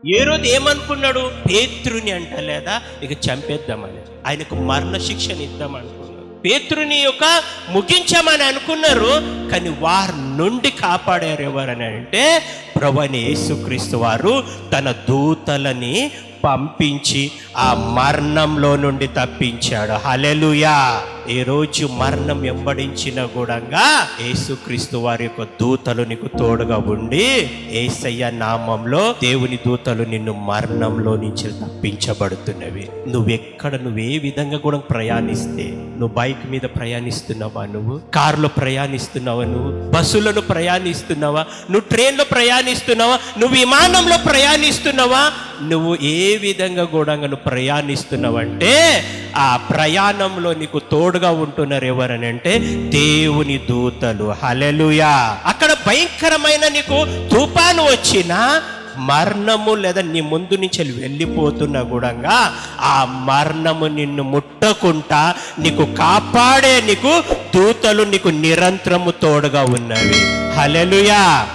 ఏ రోజు ఏమనుకున్నాడు? పేతురుని అంట లేదా ఇక చంపేద్దామని, ఆయనకు మరణ శిక్షణ ఇద్దామనుకున్నాడు. పేతురుని యొక్క ముగించమని అనుకున్నారు, కానీ వారి నుండి కాపాడారు ఎవరని అంటే ప్రభువైన యేసుక్రీస్తు వారు తన దూతలని పంపించి ఆ మరణంలో నుండి తప్పించాడు. హల్లెలూయా. ఏ రోజు మరణం వెంబడించిన కూడా యేసుక్రీస్తు వారి యొక్క దూతలు నీకు తోడుగా ఉండి యేసయ్య నామంలో దేవుని దూతలు నిన్ను మరణంలో నుంచి తప్పించబడుతున్నవి. నువ్వే విధంగా కూడా ప్రయాణిస్తే, నువ్వు బైక్ మీద ప్రయాణిస్తున్నావా, నువ్వు కారులో ప్రయాణిస్తున్నావా, నువ్వు బస్సులను ప్రయాణిస్తున్నావా, నువ్వు ట్రైన్లో ప్రయాణిస్తున్నావా, నువ్వు విమానంలో ప్రయాణిస్తున్నావా, నువ్వు ఏ విధంగా కూడా నువ్వు ప్రయాణిస్తున్నావంటే ఆ ప్రయాణంలో నీకు తోడుగా ఉంటున్నారు ఎవరని అంటే దేవుని దూతలు. హల్లెలూయా. అక్కడ భయంకరమైన నీకు తుఫాను వచ్చినా, మరణము లేదా నీ ముందు నుంచి వెళ్ళిపోతున్నా కూడా ఆ మరణము నిన్ను ముట్టకుండా నీకు కాపాడే నీకు దూతలు నీకు నిరంతరము తోడుగా ఉన్నవి. హల్లెలూయా.